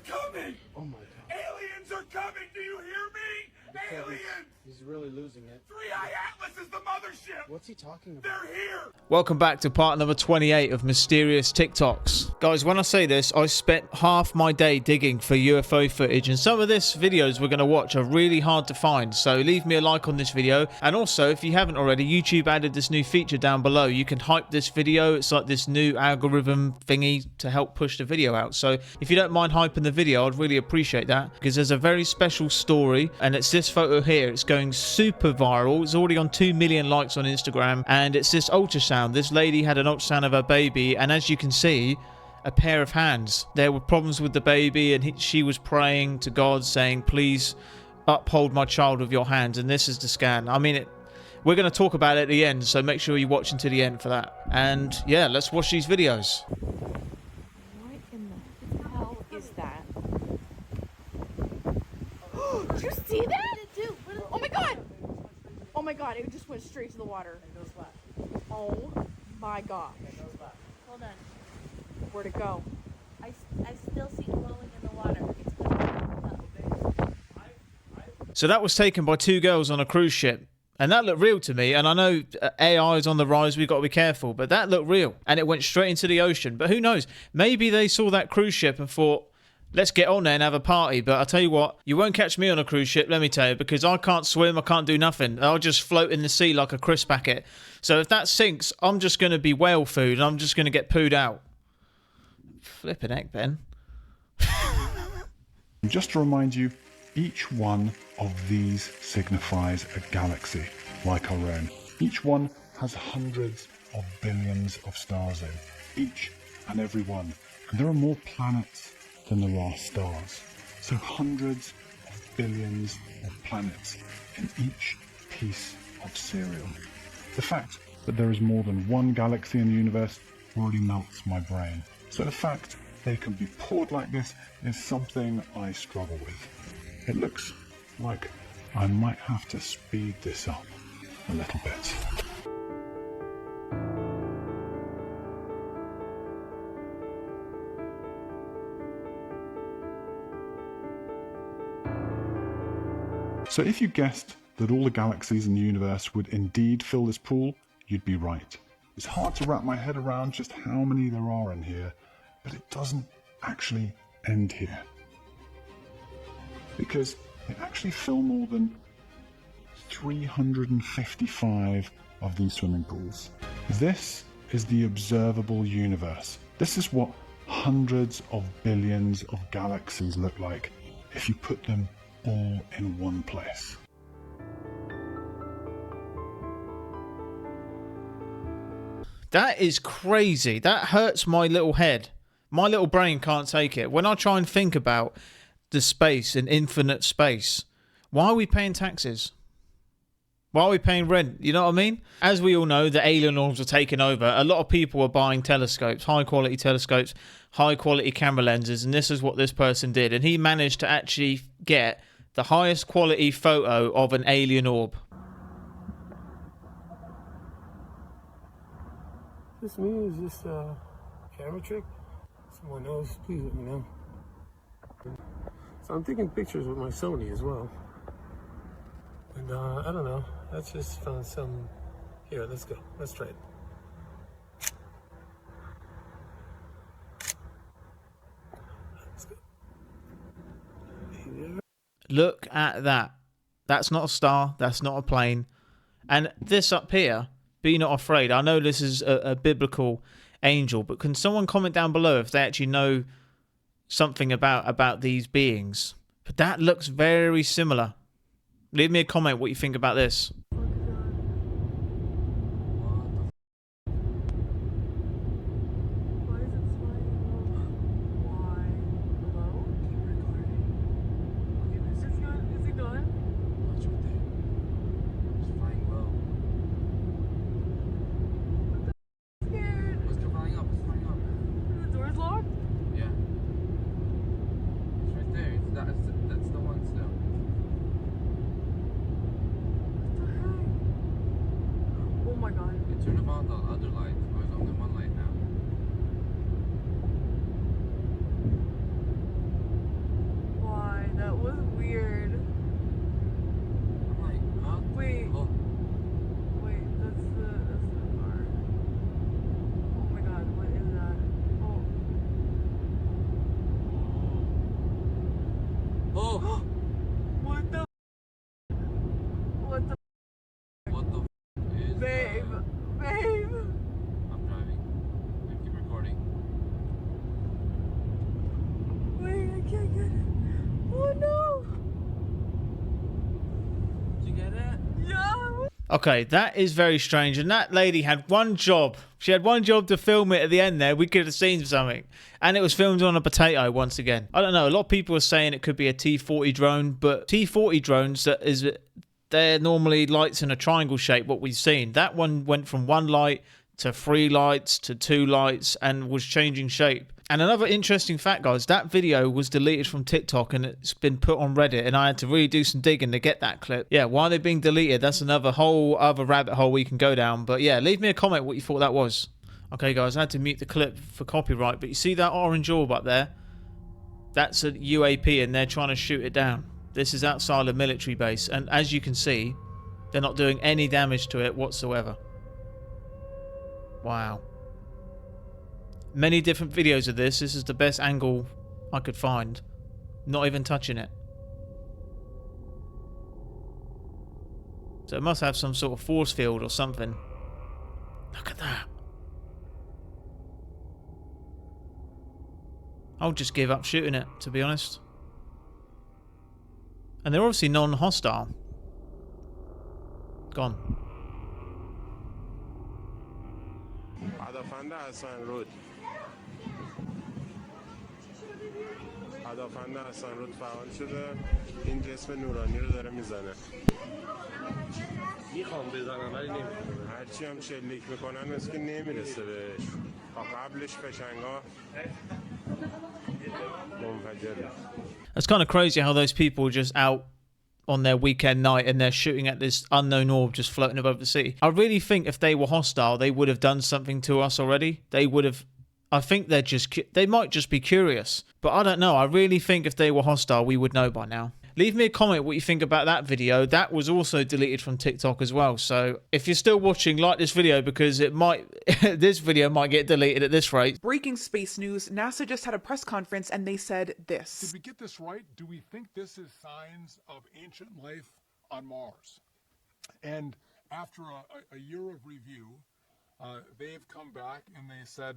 coming! Oh my god. Aliens are coming! Do you hear me? Aliens! He's really losing it. Three-Eye Atlas is the mothership! What's he talking about? They're here! Welcome back to part number 28 of Mysterious TikToks. Guys, when I say this, I spent half my day digging for UFO footage, and some of this videos we're going to watch are really hard to find, so leave me a like on this video. And also, if you haven't already, YouTube added this new feature down below. You can hype this video. It's like this new algorithm thingy to help push the video out. So if you don't mind hyping the video, I'd really appreciate that, because there's a very special story, and it's this photo here. It's going super viral. It's already on 2 million likes on Instagram, and it's this ultrasound. This lady had an ultrasound of her baby, and as you can see, a pair of hands. There were problems with the baby, and she was praying to God saying, please uphold my child with your hands. And this is the scan. I mean, we're going to talk about it at the end, so make sure you watch until the end for that. And yeah, let's watch these videos. What in the hell is that? Did you see that? Oh my god! Oh my god, it just went straight to the water. Oh my gosh. Hold on. Where'd it go? I still see glowing in the water. It's gonna So that was taken by two girls on a cruise ship, and that looked real to me. And I know AI is on the rise, we've got to be careful, but that looked real, and it went straight into the ocean. But who knows, maybe they saw that cruise ship and thought, let's get on there and have a party. But I'll tell you what, you won't catch me on a cruise ship, let me tell you, because I can't swim, I can't do nothing. I'll just float in the sea like a crisp packet. So if that sinks, I'm just going to be whale food, and I'm just going to get pooed out. Flippin' heck, Ben. Just to remind you, each one of these signifies a galaxy like our own. Each one has hundreds of billions of stars in, each and every one. And there are more planets than there are stars. So hundreds of billions of planets in each piece of cereal. The fact that there is more than one galaxy in the universe already melts my brain. So the fact they can be poured like this is something I struggle with. It looks like I might have to speed this up a little bit. So if you guessed that all the galaxies in the universe would indeed fill this pool, you'd be right. It's hard to wrap my head around just how many there are in here, but it doesn't actually end here. Because they actually fill more than 355 of these swimming pools. This is the observable universe. This is what hundreds of billions of galaxies look like if you put them all in one place. That is crazy. That hurts my little head. My little brain can't take it. When I try and think about the space and infinite space, why are we paying taxes? Why are we paying rent? You know what I mean? As we all know, the alien orbs are taking over. A lot of people are buying telescopes, high quality camera lenses, and this is what this person did. And he managed to actually get the highest quality photo of an alien orb. This me is just a camera trick. Someone knows, please let me know. So I'm taking pictures with my Sony as well. And I don't know, I just found some. Here, let's go. Let's try it. Let's go. Look at that. That's not a star. That's not a plane. And this up here, be not afraid. I know this is a biblical angel, but can someone comment down below if they actually know something about these beings? But that looks very similar. Leave me a comment what you think about this. Oh! What the? What the? What the is Babe, babe. I'm driving. I keep recording. Wait, I can't get it. Oh no. Did you get it? Yeah. Okay, that is very strange. And that lady had one job. She had one job to film it at the end there. We could have seen something. And it was filmed on a potato once again. I don't know. A lot of people are saying it could be a T-40 drone. But T-40 drones, they're normally lights in a triangle shape, what we've seen. That one went from one light to 3 lights to 2 lights and was changing shape. And another interesting fact, guys, that video was deleted from TikTok and it's been put on Reddit, and I had to really do some digging to get that clip. Yeah, why they're being deleted, that's another whole other rabbit hole we can go down. But yeah, leave me a comment what you thought that was. Okay, guys, I had to mute the clip for copyright, but you see that orange orb up there? That's a UAP and they're trying to shoot it down. This is outside a military base, and as you can see, they're not doing any damage to it whatsoever. Wow. Many different videos of this. This is the best angle I could find. Not even touching it. So it must have some sort of force field or something. Look at that. I'll just give up shooting it, to be honest. And they're obviously non-hostile. Gone. هدفمند حسن رود فعال شده این جسم نورانی رو داره میزنه میخوام بزنم ولی نمیتونم هرچی هم شلیک میکنن مثل که نمیرسه بهش تا قبلش فشنگا منفجره. It's kind of crazy how those people are just out on their weekend night and they're shooting at this unknown orb just floating above the city. I really think if they were hostile, they would have done something to us already. They would have... I think they might just be curious. But I don't know. I really think if they were hostile, we would know by now. Leave me a comment what you think about that video. That was also deleted from TikTok as well. So if you're still watching, like this video because it might, this video might get deleted at this rate. Breaking space news. NASA just had a press conference and they said this. Did we get this right? Do we think this is signs of ancient life on Mars? And after a year of review, they've come back and they said,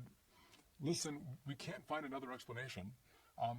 listen, we can't find another explanation.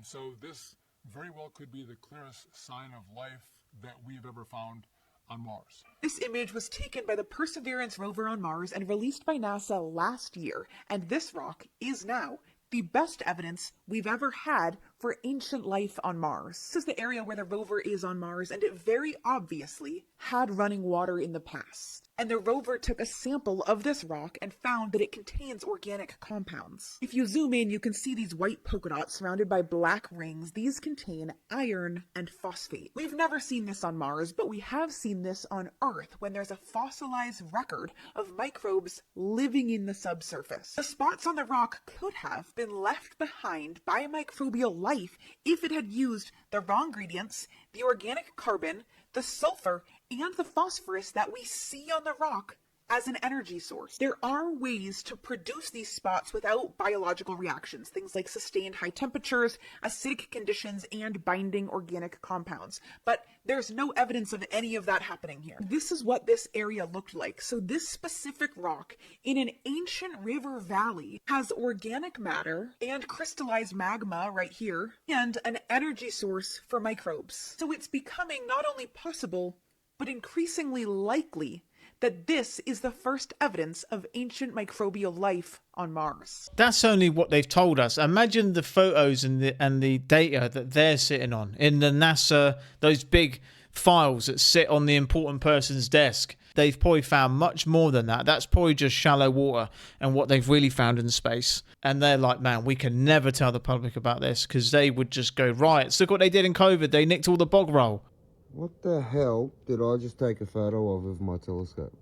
So this very well could be the clearest sign of life that we've ever found on Mars. This image was taken by the Perseverance rover on Mars and released by NASA last year. And this rock is now the best evidence we've ever had for ancient life on Mars. This is the area where the rover is on Mars, and it very obviously had running water in the past. And the rover took a sample of this rock and found that it contains organic compounds. If you zoom in, you can see these white polka dots surrounded by black rings. These contain iron and phosphate. We've never seen this on Mars, but we have seen this on Earth when there's a fossilized record of microbes living in the subsurface. The spots on the rock could have been left behind by microbial life if it had used the raw ingredients, the organic carbon, the sulfur, and the phosphorus that we see on the rock as an energy source. There are ways to produce these spots without biological reactions, things like sustained high temperatures, acidic conditions, and binding organic compounds. But there's no evidence of any of that happening here. This is what this area looked like. So this specific rock in an ancient river valley has organic matter and crystallized magma right here, and an energy source for microbes. So it's becoming not only possible, but increasingly likely that this is the first evidence of ancient microbial life on Mars. That's only what they've told us. Imagine the photos and the data that they're sitting on in the NASA, those big files that sit on the important person's desk. They've probably found much more than that. That's probably just shallow water and what they've really found in space. And they're like, man, we can never tell the public about this, because they would just go riots. Look what they did in COVID. They nicked all the bog roll. What the hell did I just take a photo of with my telescope?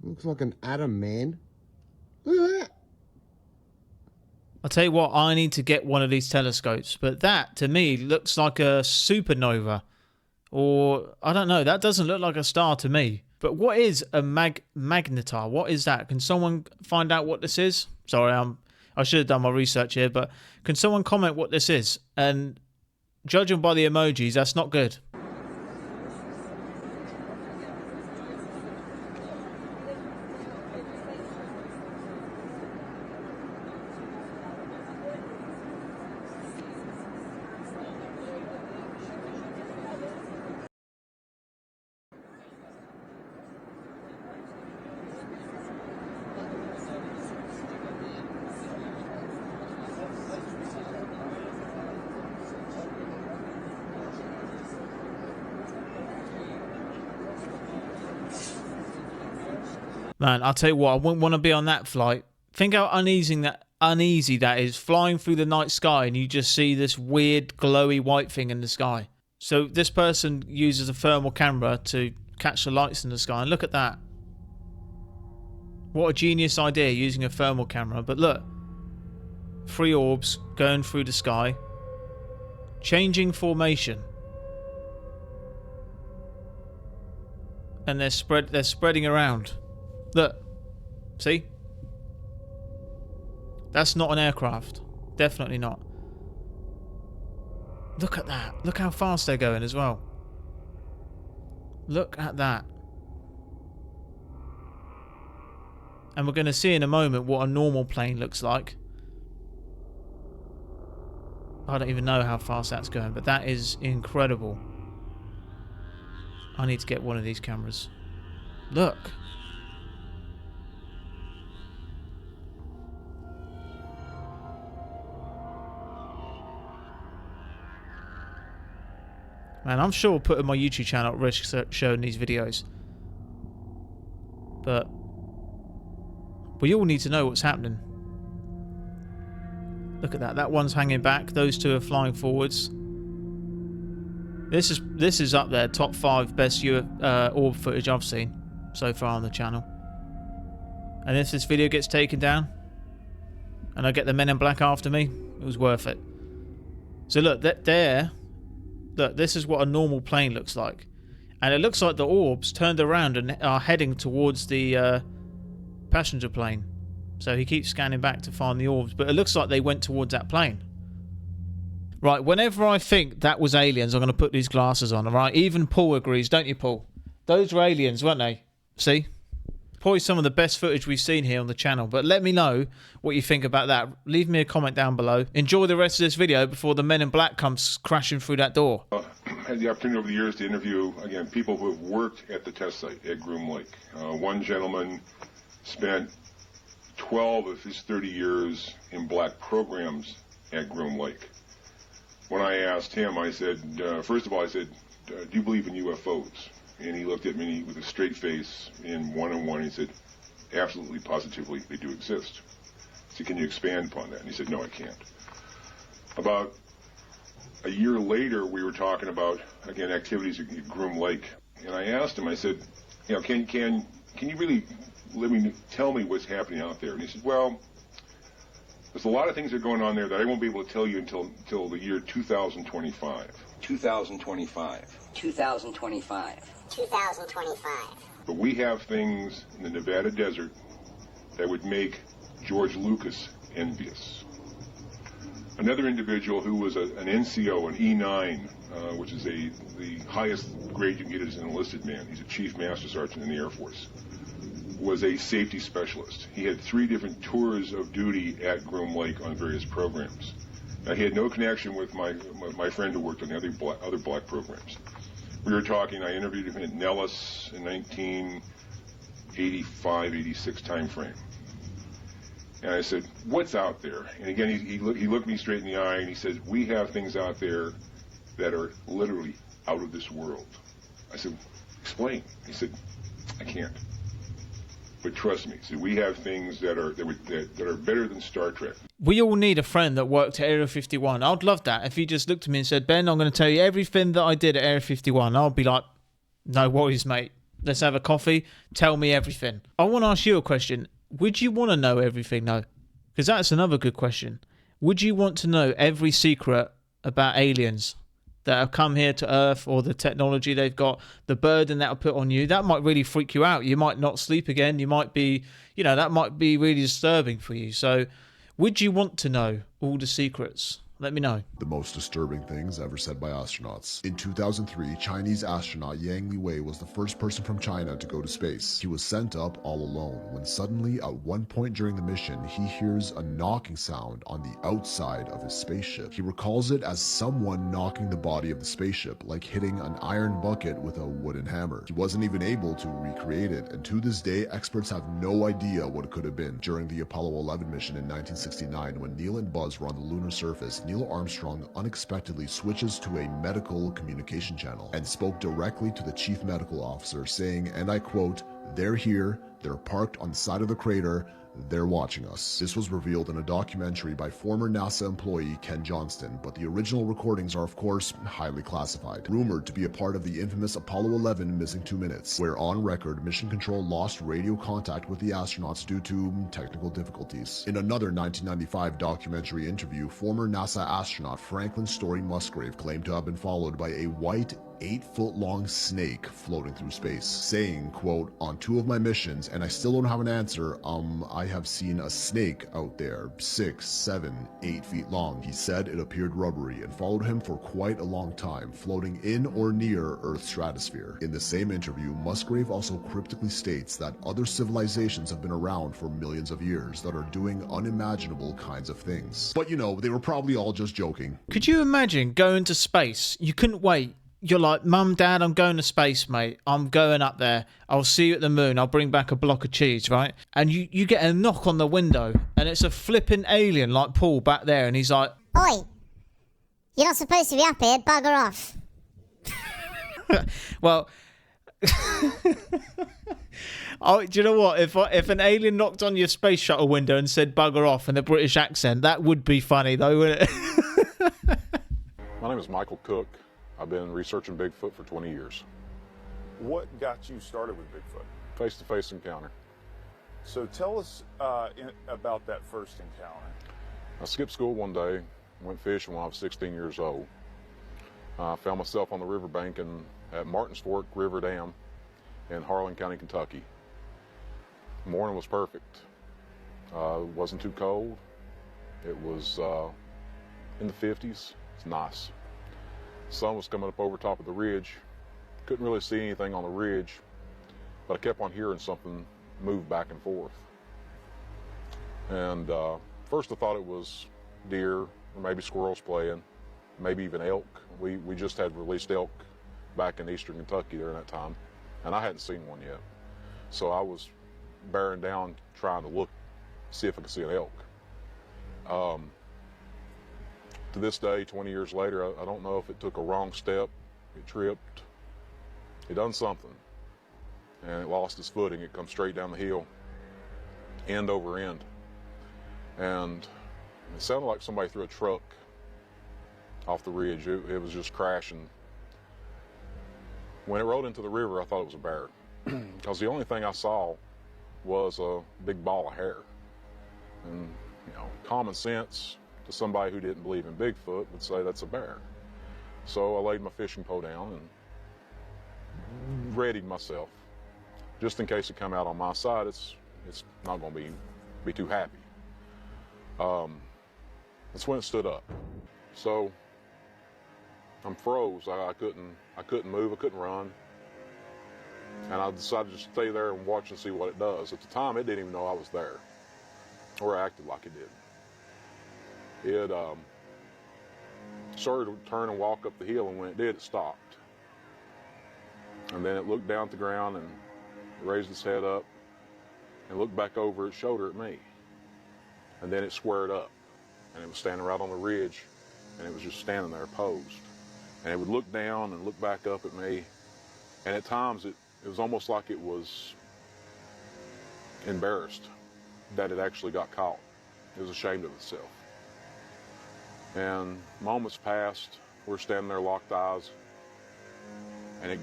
Looks like an atom, man. Look at that. I'll tell you what, I need to get one of these telescopes. But that, to me, looks like a supernova. Or, I don't know, that doesn't look like a star to me. But what is a magnetar? What is that? Can someone find out what this is? Sorry, I should have done my research here, but can someone comment what this is? And judging by the emojis, that's not good. Man, I'll tell you what, I wouldn't want to be on that flight. Think how uneasy that is, flying through the night sky and you just see this weird glowy white thing in the sky. So this person uses a thermal camera to catch the lights in the sky, and look at that. What a genius idea, using a thermal camera. But look, 3 orbs going through the sky, changing formation. And they're spreading around. Look, see? That's not an aircraft. Definitely not. Look at that. Look how fast they're going as well. Look at that. And we're going to see in a moment what a normal plane looks like. I don't even know how fast that's going, but that is incredible. I need to get one of these cameras. Look. Man, I'm sure putting my YouTube channel at risk showing these videos. But we all need to know what's happening. Look at that. That one's hanging back. Those two are flying forwards. This is up there. Top 5 best orb footage I've seen so far on the channel. And if this video gets taken down and I get the Men in Black after me, it was worth it. So look, there. Look, this is what a normal plane looks like. And it looks like the orbs turned around and are heading towards the passenger plane. So he keeps scanning back to find the orbs. But it looks like they went towards that plane. Right, whenever I think that was aliens, I'm going to put these glasses on, alright? Even Paul agrees, don't you, Paul? Those were aliens, weren't they? See? Probably some of the best footage we've seen here on the channel. But let me know what you think about that. Leave me a comment down below. Enjoy the rest of this video before the Men in Black comes crashing through that door. I had the opportunity over the years to interview, again, people who have worked at the test site at Groom Lake. One gentleman spent 12 of his 30 years in black programs at Groom Lake. When I asked him, I said, first of all, I said, do you believe in UFOs? And he looked at me with a straight face in one-on-one. He said, absolutely, positively, they do exist. I said, can you expand upon that? And he said, no, I can't. About a year later, we were talking about, again, activities at Groom Lake. And I asked him, I said, you know, can you really tell me what's happening out there? And he said, well, there's a lot of things that are going on there that I won't be able to tell you until the year 2025. 2025. 2025. 2025. But we have things in the Nevada desert that would make George Lucas envious. Another individual who was an NCO, an E9, which is the highest grade you can get as an enlisted man. He's a chief master sergeant in the Air Force. Was a safety specialist. He had 3 different tours of duty at Groom Lake on various programs. Now, he had no connection with my friend who worked on the other black programs. We were talking, I interviewed him at Nellis in 1985, 86 time frame. And I said, what's out there? And again, he looked me straight in the eye and he said, we have things out there that are literally out of this world. I said, explain. He said, I can't. But trust me, see, we have things that are better than Star Trek. We all need a friend that worked at Area 51. I'd love that if he just looked at me and said, Ben, I'm going to tell you everything that I did at Area 51. I'll be like, no worries, mate. Let's have a coffee. Tell me everything. I want to ask you a question. Would you want to know everything, though? Because that's another good question. Would you want to know every secret about aliens that have come here to Earth, or the technology they've got, the burden that'll put on you? That might really freak you out. You might not sleep again. You might be, that might be really disturbing for you. So Would you want to know all the secrets? Let me know. The most disturbing things ever said by astronauts. In 2003, Chinese astronaut Yang Liwei was the first person from China to go to space. He was sent up all alone when suddenly, at one point during the mission, he hears a knocking sound on the outside of his spaceship. He recalls it as someone knocking the body of the spaceship, like hitting an iron bucket with a wooden hammer. He wasn't even able to recreate it, and to this day, experts have no idea what it could have been. During the Apollo 11 mission in 1969, when Neil and Buzz were on the lunar surface, Neil Armstrong unexpectedly switches to a medical communication channel and spoke directly to the chief medical officer, saying, and I quote, "They're here, they're parked on the side of the crater, they're watching us." This was revealed in a documentary by former NASA employee Ken Johnston, but the original recordings are of course highly classified. Rumored to be a part of the infamous Apollo 11 missing 2 minutes, where on record Mission Control lost radio contact with the astronauts due to technical difficulties. In another 1995 documentary interview, former NASA astronaut Franklin Story Musgrave claimed to have been followed by a white 8-foot-long snake floating through space, saying, quote, "On 2 of my missions, and I still don't have an answer, I have seen a snake out there, 6, 7, 8 feet long." He said it appeared rubbery and followed him for quite a long time, floating in or near Earth's stratosphere. In the same interview, Musgrave also cryptically states that other civilizations have been around for millions of years that are doing unimaginable kinds of things. But you know, they were probably all just joking. Could you imagine going to space? You couldn't wait. You're like, "Mum, Dad, I'm going to space, mate. I'm going up there. I'll see you at the moon. I'll bring back a block of cheese," right? And you get a knock on the window, and it's a flipping alien like Paul back there, and he's like, "Oi, you're not supposed to be up here. Bugger off." well, oh, do you know what? If an alien knocked on your space shuttle window and said "bugger off" in a British accent, that would be funny, though, wouldn't it? My name is Michael Cook. I've been researching Bigfoot for 20 years. What got you started with Bigfoot? Face-to-face encounter. So tell us about that first encounter. I skipped school one day, went fishing when I was 16 years old. I found myself on the riverbank at Martins Fork River Dam in Harlan County, Kentucky. The morning was perfect. It wasn't too cold. It was in the 50s. It's nice. The sun was coming up over top of the ridge. Couldn't really see anything on the ridge, but I kept on hearing something move back and forth. And first I thought it was deer or maybe squirrels playing, maybe even elk. We just had released elk back in eastern Kentucky during that time, and I hadn't seen one yet. So I was bearing down trying to look, see if I could see an elk. To this day, 20 years later, I don't know if it took a wrong step, it tripped, it done something, and it lost its footing. It come straight down the hill, end over end, and it sounded like somebody threw a truck off the ridge. It was just crashing. When it rolled into the river, I thought it was a bear, because the only thing I saw was a big ball of hair. And, you know, common sense to somebody who didn't believe in Bigfoot would say that's a bear. So I laid my fishing pole down and readied myself. Just in case it come out on my side, it's not going to be too happy. That's when it stood up. So I'm froze. I couldn't move. I couldn't run. And I decided to stay there and watch and see what it does. At the time, it didn't even know I was there, or acted like it did. It started to turn and walk up the hill, and when it did, it stopped. And then it looked down at the ground and raised its head up and looked back over its shoulder at me. And then it squared up, and it was standing right on the ridge, and it was just standing there posed. And it would look down and look back up at me, and at times it was almost like it was embarrassed that it actually got caught. It was ashamed of itself. And moments passed, we're standing there locked eyes, and it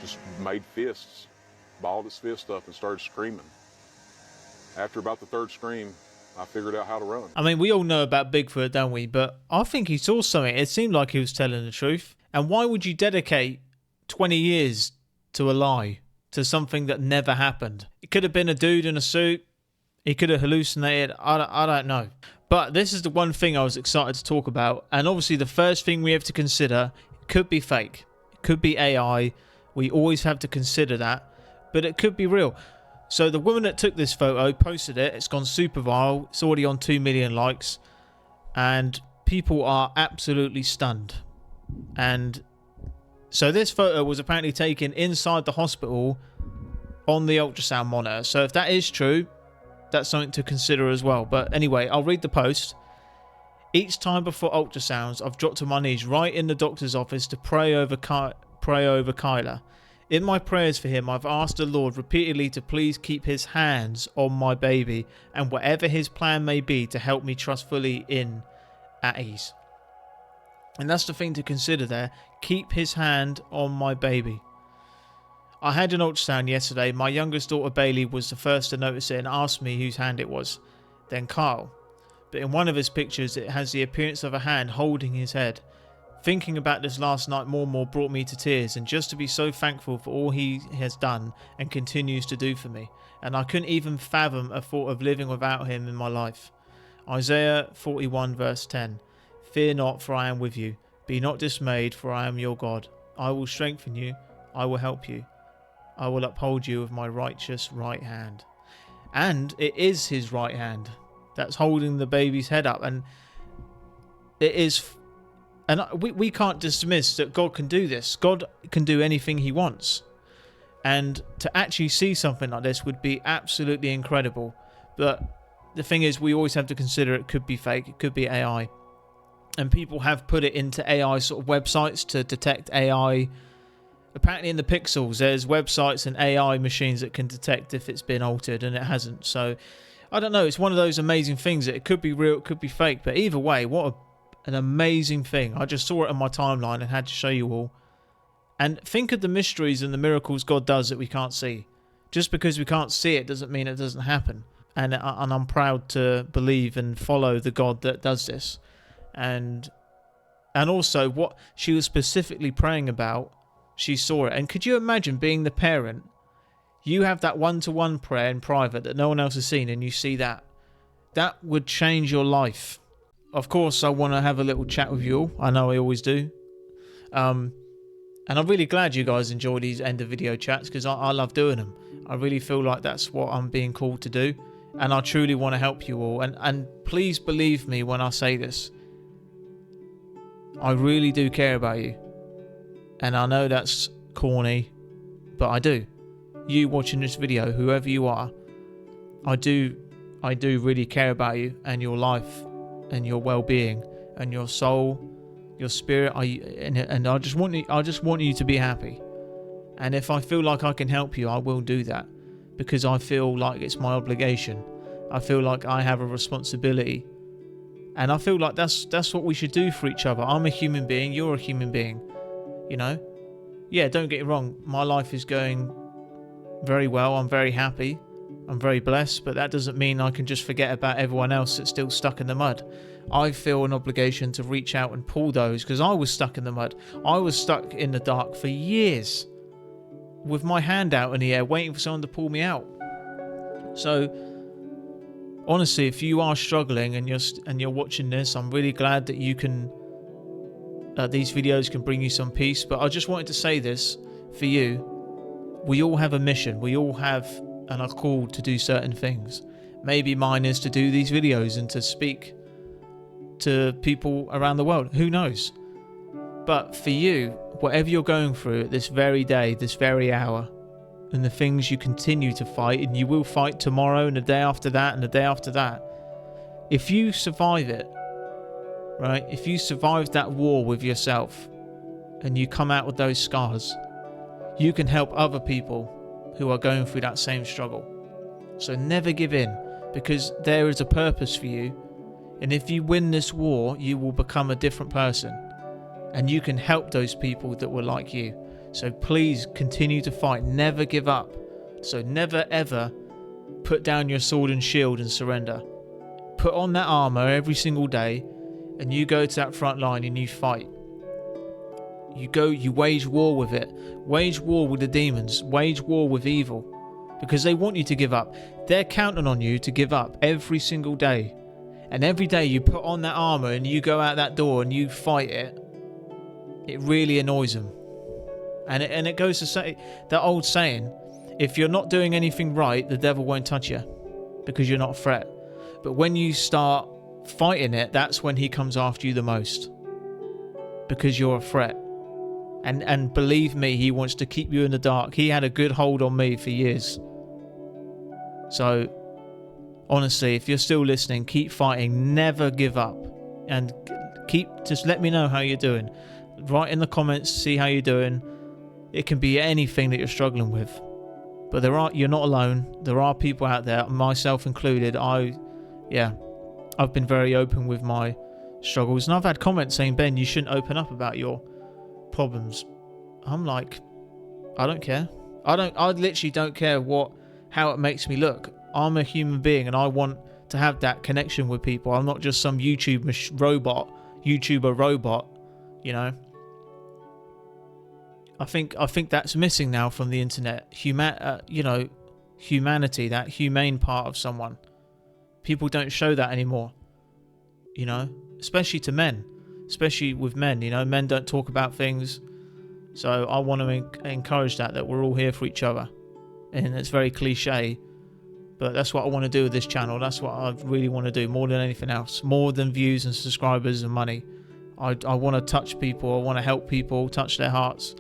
just made fists, balled its fist up and started screaming. After about the third scream, I figured out how to run. I mean, we all know about Bigfoot, don't we? But I think he saw something. It seemed like he was telling the truth. And why would you dedicate 20 years to a lie, to something that never happened? It could have been a dude in a suit. He could have hallucinated. I don't know. But this is the one thing I was excited to talk about. And obviously the first thing we have to consider, it could be fake. It could be AI. We always have to consider that. But it could be real. So the woman that took this photo posted it. It's gone super viral. It's already on 2 million likes. And people are absolutely stunned. And so this photo was apparently taken inside the hospital on the ultrasound monitor. So if that is true, that's something to consider as well. But anyway, I'll read the post. Each time before ultrasounds, I've dropped to my knees right in the doctor's office to pray over Kyler. In my prayers for him, I've asked the Lord repeatedly to please keep his hands on my baby and whatever his plan may be to help me trust fully in at ease. And that's the thing to consider there. Keep his hand on my baby. I had an ultrasound yesterday. My youngest daughter Bailey was the first to notice it and asked me whose hand it was. Then Kyle. But in one of his pictures it has the appearance of a hand holding his head. Thinking about this last night more and more brought me to tears, and just to be so thankful for all he has done and continues to do for me. And I couldn't even fathom a thought of living without him in my life. Isaiah 41 verse 10. Fear not, for I am with you. Be not dismayed, for I am your God. I will strengthen you. I will help you. I will uphold you with my righteous right hand. And it is his right hand that's holding the baby's head up. And it is... And we can't dismiss that God can do this. God can do anything he wants. And to actually see something like this would be absolutely incredible. But the thing is, we always have to consider it could be fake. It could be AI. And people have put it into AI sort of websites to detect AI. Apparently in the pixels, there's websites and AI machines that can detect if it's been altered, and it hasn't. So, I don't know. It's one of those amazing things that it could be real, it could be fake. But either way, what an amazing thing. I just saw it on my timeline and had to show you all. And think of the mysteries and the miracles God does that we can't see. Just because we can't see it doesn't mean it doesn't happen. And I'm proud to believe and follow the God that does this. And also what she was specifically praying about, she saw it. And could you imagine being the parent? You have that one-to-one prayer in private that no one else has seen, and you see that. That would change your life. Of course, I want to have a little chat with you all. I know I always do. And I'm really glad you guys enjoy these end of video chats, because I love doing them. I really feel like that's what I'm being called to do. And I truly want to help you all. And please believe me when I say this. I really do care about you. And I know that's corny, but I do. You watching this video, whoever you are, I do really care about you and your life and your well-being and your soul, your spirit. And I just want you to be happy. And if I feel like I can help you, I will do that, because I feel like it's my obligation. I feel like I have a responsibility, and I feel like that's what we should do for each other. I'm a human being, you're a human being, you know. Yeah, don't get it wrong, my life is going very well. I'm very happy, I'm very blessed, but that doesn't mean I can just forget about everyone else that's still stuck in the mud. I feel an obligation to reach out and pull those, because I was stuck in the mud. I was stuck in the dark for years, with my hand out in the air, waiting for someone to pull me out. So, honestly, if you are struggling and you're watching this, I'm really glad that you can. These videos can bring you some peace. But I just wanted to say this for you. We all have a mission. We all have and are called to do certain things. Maybe mine is to do these videos and to speak to people around the world. Who knows? But for you, whatever you're going through at this very day, this very hour, and the things you continue to fight, and you will fight tomorrow and the day after that and the day after that, if you survive it, right? If you survive that war with yourself and you come out with those scars, you can help other people who are going through that same struggle. So never give in, because there is a purpose for you. And if you win this war, you will become a different person. And you can help those people that were like you. So please continue to fight. Never give up. So never ever put down your sword and shield and surrender. Put on that armor every single day, and you go to that front line and you fight. You wage war with it. Wage war with the demons. Wage war with evil. Because they want you to give up. they're counting on you to give up every single day. And every day you put on that armor and you go out that door and you fight it, it really annoys them. And it goes to say, that old saying, if you're not doing anything right, the devil won't touch you because you're not a threat. But when you start fighting it, that's when he comes after you the most, because you're a threat. And believe me, he wants to keep you in the dark. He had a good hold on me for years. So honestly, if you're still listening, keep fighting, never give up, and just let me know how you're doing. Write in the comments, see how you're doing. It can be anything that you're struggling with, but you're not alone. There are people out there, myself included. I've been very open with my struggles, and I've had comments saying, Ben, you shouldn't open up about your problems. I'm like, I don't care. I literally don't care how it makes me look. I'm a human being and I want to have that connection with people. I'm not just some YouTuber robot, you know. I think that's missing now from the internet. Humanity, that humane part of someone. People don't show that anymore, you know, especially to men, especially with men, you know. Men don't talk about things. So I want to encourage that we're all here for each other. And it's very cliche, but that's what I want to do with this channel. That's what I really want to do more than anything else. More than views and subscribers and money. I want to touch people. I want to help people, touch their hearts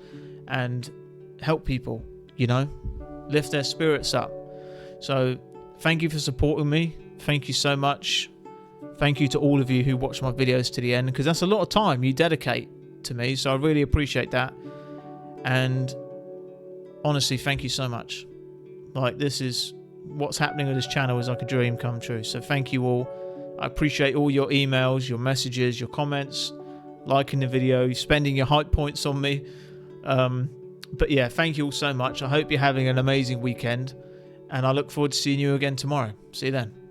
and help people, you know, lift their spirits up. So thank you for supporting me. Thank you so much. Thank you to all of you who watch my videos to the end, because that's a lot of time you dedicate to me. So I really appreciate that. And honestly, thank you so much. Like, this is what's happening with this channel is like a dream come true. So thank you all. I appreciate all your emails, your messages, your comments, liking the video, spending your hype points on me. But yeah, thank you all so much. I hope you're having an amazing weekend, and I look forward to seeing you again tomorrow. See you then.